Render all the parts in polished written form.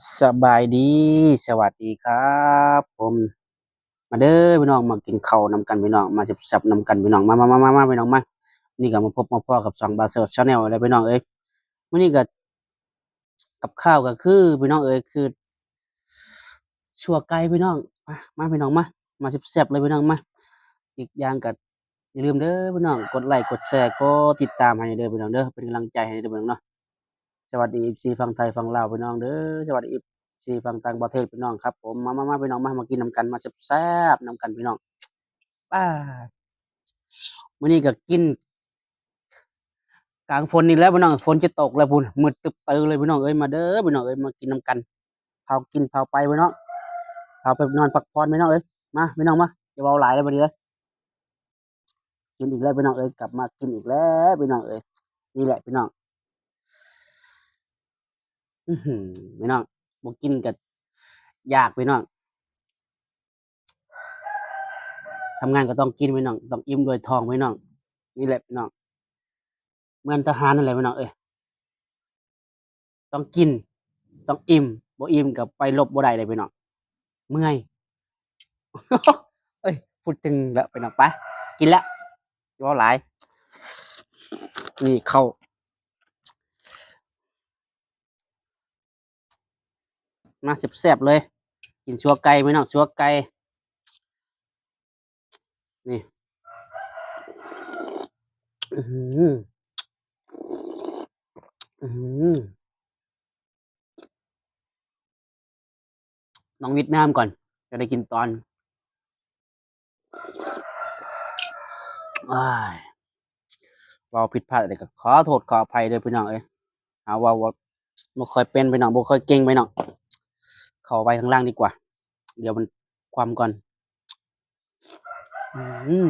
สบายดี สวัสดีครับผม มาเด้อพี่น้องมากินข้าวนำกันพี่น้องมาแซ่บๆนำกันพี่น้องมาพี่น้องมานี่ก็มาพบมาพ้อกับช่อง Basel Channel แล้วพี่น้องเอ้ยมื้อนี้ก็กับข้าวก็คือพี่น้องเอ้ยคือชั่วไก่พี่น้องมาพี่น้องมาแซ่บๆเลยพี่น้องมาอีกอย่างก็อย่าลืมเด้อพี่น้องกดไลค์กดแชร์กดติดตามให้เด้อพี่น้องเด้อเป็นกำลังใจให้เด้อพี่น้องเนาะสวัสดี FC ฝั่งไทยฝั่งลาวพี่น้องเด้อสวัสดี FC ฝั่งต่างประเทศพี่น้องครับผมมาพี่น้องมากินนำกันมาแซ่บๆนำกันพี่น้องป้ามื้อนี้ก็กินกลางฝนนี่แหล้วพี่น้องฝนจะตกแล้วพุ่นมืดตึ๊บตือเลยพี่น้องเอ้ยมาเด้อพี่น้องเอ้ยมากินนำกันพากินพาไปพี่น้องพาไปนอนพักผ่อนพี่น้องเอ้ยมาพี่น้องมาอย่าเว้าหลายเลยบัดนี้เด้อกินอีกแล้วพี่น้องเอ้ยกลับมากินอีกแล้วพี่น้องเอ้ยนี่แหละพี่น้องพี่น้องบ่กินก็ยากพี่น้องทำงานก็ต้องกินพี่น้องต้องอิ่มด้วยท้องพี่น้องนี่แหละพี่น้องเหมือนทหารนั่นแหละพี่น้องเอ้ยต้องกินต้องอิ่มบ่อิ่มก็ไปรบบ่ได้เด้พี่น้องเมื่อย เอ้ยพูดถึงแล้วพี่น้องไปกินแล้วอย่าเว้าหลายนี่ข้าวมาแซ่บๆเลยกินชัวไก่พี่น้องชัวไก่นี่อื้อฮืออื้อฮือน้องเวียดนามก่อนจะได้กินตอนอ้ายเว้าผิดพลาดใดก็ขอโทษขออภัยเด้อพี่น้องเอ้ยหาว่าบ่ค่อยเป็นพี่น้องบ่ค่อยเก่งพี่น้องเข้าไปข้างล่างดีกว่าเดี๋ยวมันคว่ำก่อนอื้อฮือ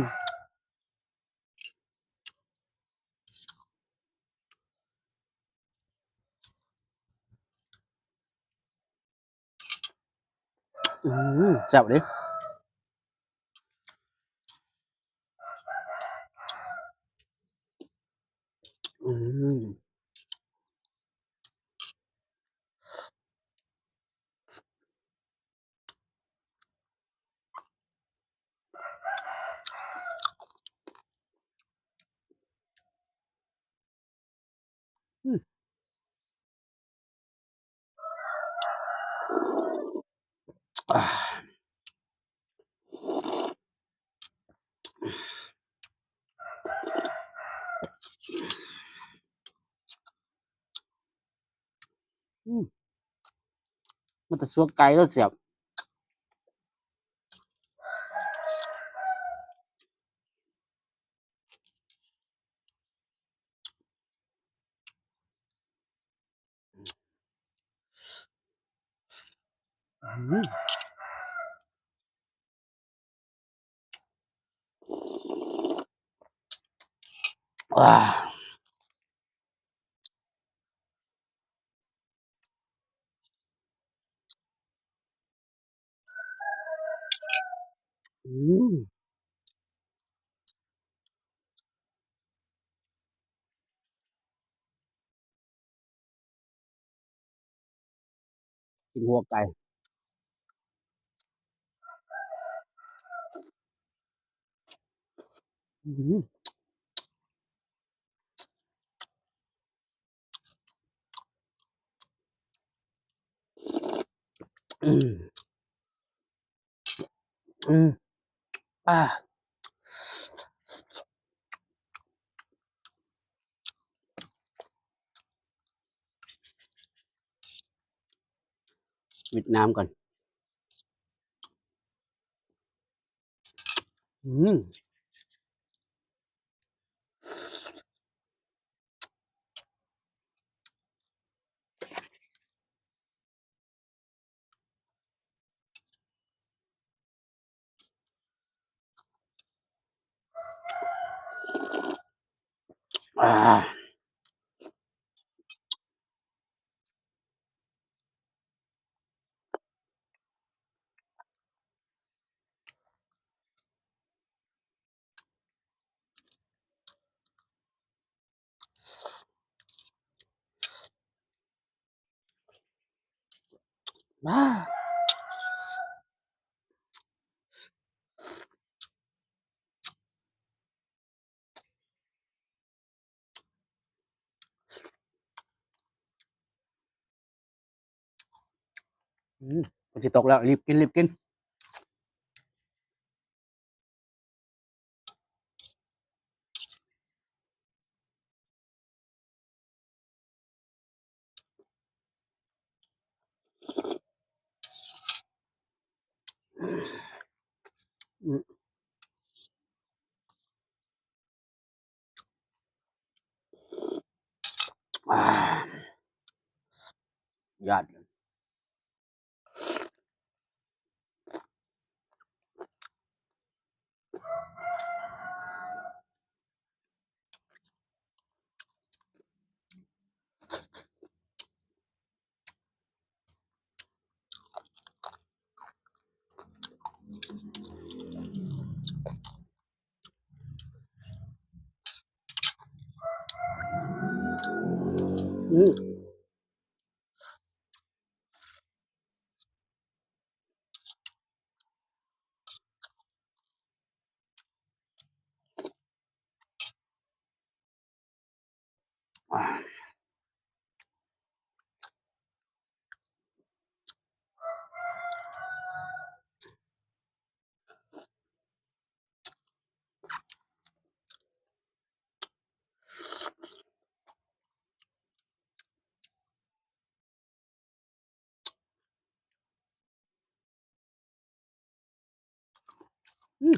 อื้อฮือแซ่บเดะอื้อฮืออืออาอือมันแต่ชัวไก่แล้วแซ่บอื้อฮืออาอือกินหัวไก่อื้อฮืออืมอืมอาเวียดนามก่อนอืมอา ว้าฝนสิตกแล้วรีบกินอืมอ่ายอดอืมอ่าอืม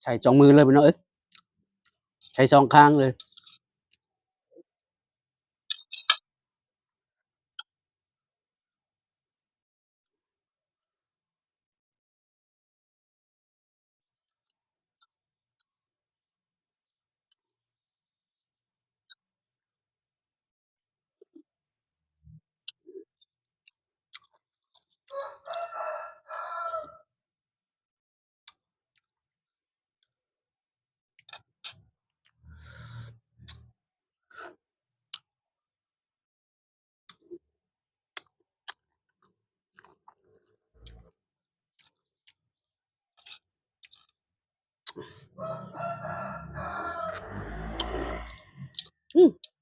ใช้สองมือเลยพี่น้องเอ้ยใช้สองข้างเลย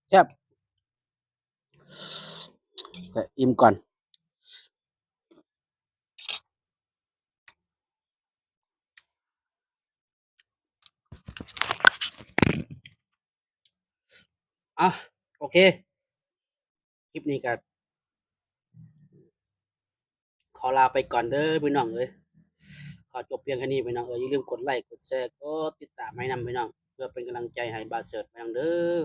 แซ่บแต่อิ่มก่อนอ่ะโอเคคลิปนี้ก็ขอลาไปก่อนเด้อพี่น้องเอ้ยขอจบเพียงแค่นี้พี่น้องเอ้ยอย่าลืมกดไลค์กดแชร์กดติดตามให้นำพี่น้องเพื่อเป็นกำลังใจให้บาสเสิร์ชพี่น้องเด้อ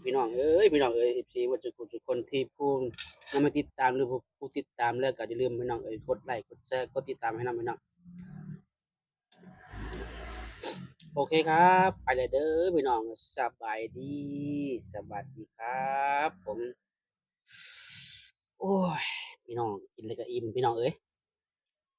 พี่น้องเอ้ยพี่น้องเอ้ย FC ว่าจะทุกคนที่ผู้ยังไม่ติดตามหรือผู้ติดตามแล้วก็อย่าลืมพี่น้องเอ้ยกดไลค์กดแชร์กดติดตามให้นำพี่น้องโอเคครับไปเลยเด้อพี่น้องสบายดีสวัสดีครับผมโอ้ยพี่น้องกินแล้วก็อิ่มพี่น้องเอ้ย